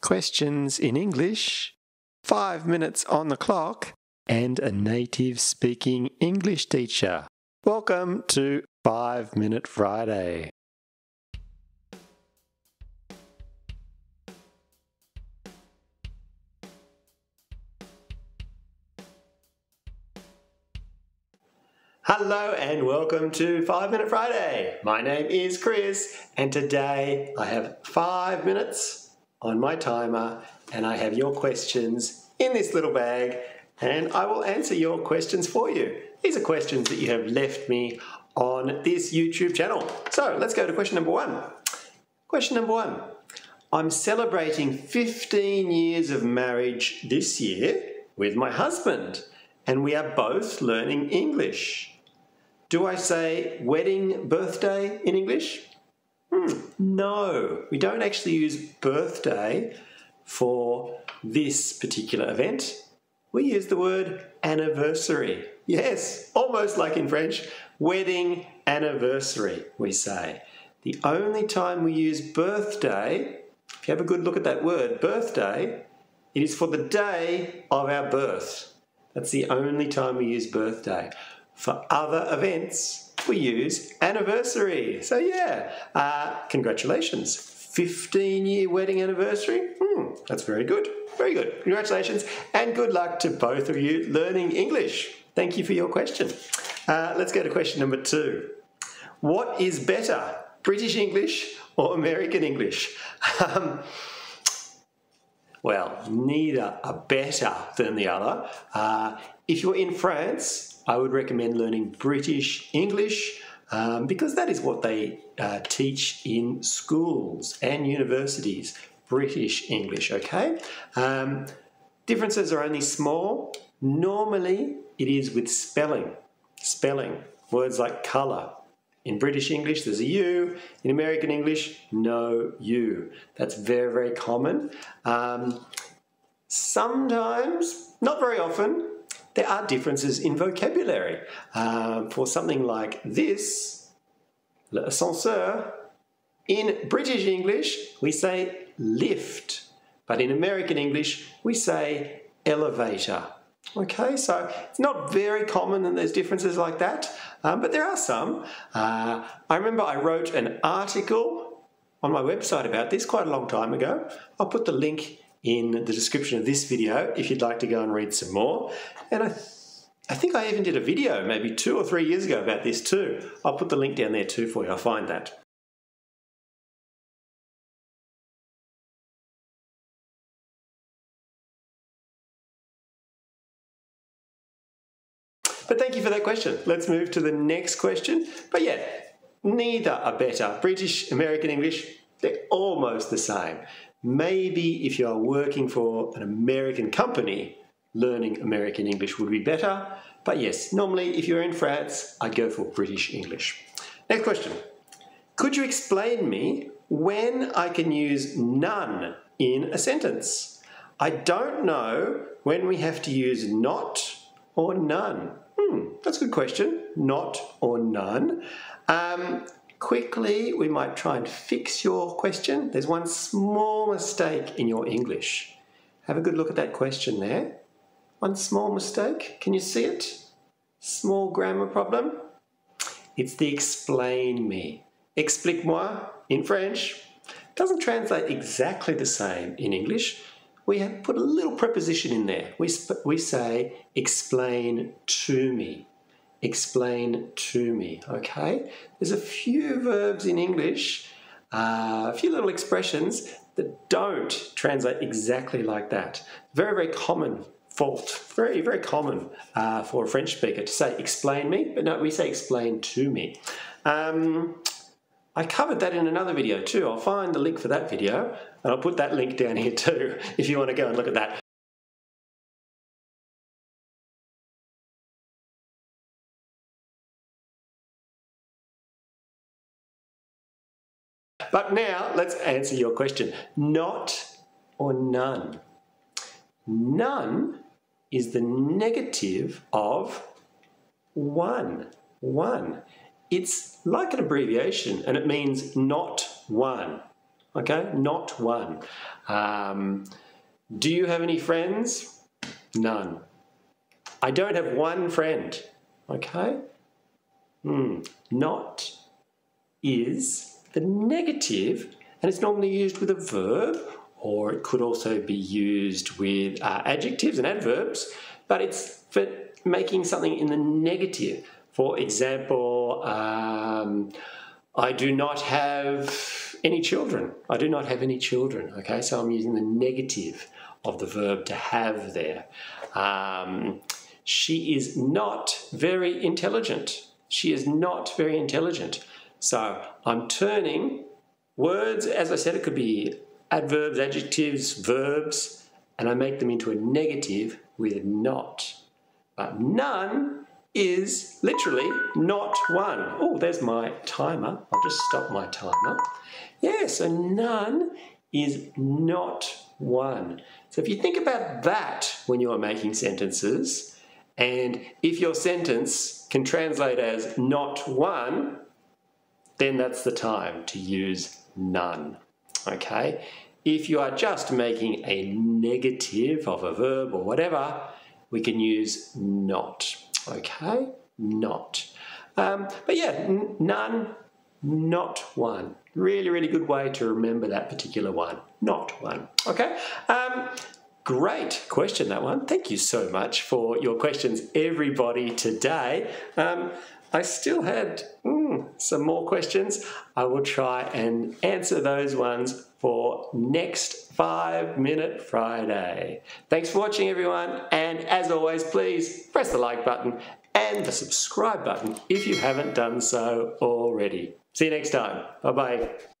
questions in English, 5 minutes on the clock, and a native speaking English teacher. Welcome to 5 Minute Friday. Hello and welcome to 5 Minute Friday. My name is Chris and today I have 5 minutes on my timer and I have your questions in this little bag and I will answer your questions for you. These are questions that you have left me on this YouTube channel. So let's go to question number 1. Question number 1. I'm celebrating 15 years of marriage this year with my husband and we are both learning English. Do I say wedding birthday in English? No, we don't actually use birthday for this particular event. We use the word anniversary. Yes, almost like in French, wedding anniversary, we say. The only time we use birthday, if you have a good look at that word, birthday, it is for the day of our birth. That's the only time we use birthday. For other events, we use anniversary. So yeah, congratulations. 15-year wedding anniversary. That's very good. Very good. Congratulations and good luck to both of you learning English. Thank you for your question. Let's go to question number 2. What is better, British English or American English? Well, neither are better than the other. If you're in France, I would recommend learning British English because that is what they teach in schools and universities. British English, okay? Differences are only small. Normally, it is with spelling. Spelling, words like colour. In British English, there's a U. In American English, no U. That's very, very common. Sometimes, not very often, there are differences in vocabulary. For something like this, l'ascenseur, in British English, we say lift. But in American English, we say elevator. Okay, so it's not very common that there's differences like that, but there are some. I remember I wrote an article on my website about this quite a long time ago. I'll put the link in the description of this video if you'd like to go and read some more. And I think I even did a video maybe 2 or 3 years ago about this too. I'll put the link down there too for you. I'll find that. But thank you for that question. Let's move to the next question. But yeah, neither are better. British, American English, they're almost the same. Maybe if you are working for an American company, learning American English would be better. But yes, normally if you're in France, I'd go for British English. Next question. Could you explain me when I can use none in a sentence? I don't know when we have to use not or none. That's a good question. Not or none. Quickly, we might try and fix your question. There's one small mistake in your English. Have a good look at that question there. One small mistake. Can you see it? Small grammar problem. It's the explain me. Explique-moi in French. Doesn't translate exactly the same in English. We have put a little preposition in there. We say explain to me. Explain to me, okay? There's a few verbs in English, a few little expressions that don't translate exactly like that. Very, very common fault. Very, very common for a French speaker to say explain me, but no, we say explain to me. I covered that in another video too. I'll find the link for that video and I'll put that link down here too if you want to go and look at that. But now let's answer your question. Not or none? None is the negative of one. One. It's like an abbreviation and it means not one. okay? Not one. Do you have any friends? None. I don't have one friend, okay? Not is the negative, and it's normally used with a verb, or it could also be used with adjectives and adverbs, but it's for making something in the negative. For example, I do not have any children. I do not have any children, okay? So I'm using the negative of the verb to have there. She is not very intelligent. She is not very intelligent. So I'm turning words, as I said, it could be adverbs, adjectives, verbs, and I make them into a negative with not. But none is literally not one. Oh, there's my timer. I'll just stop my timer. Yeah, so none is not one. So if you think about that when you are making sentences, and if your sentence can translate as not one, then that's the time to use none, okay? If you are just making a negative of a verb or whatever, we can use not, okay? Not. But yeah, none, not one. Really, really good way to remember that particular one. Not one, okay? Great question, that one. Thank you so much for your questions, everybody, today. I still had some more questions. I will try and answer those ones for next 5-Minute Friday. Thanks for watching, everyone. And as always, please press the like button and the subscribe button if you haven't done so already. See you next time. Bye-bye.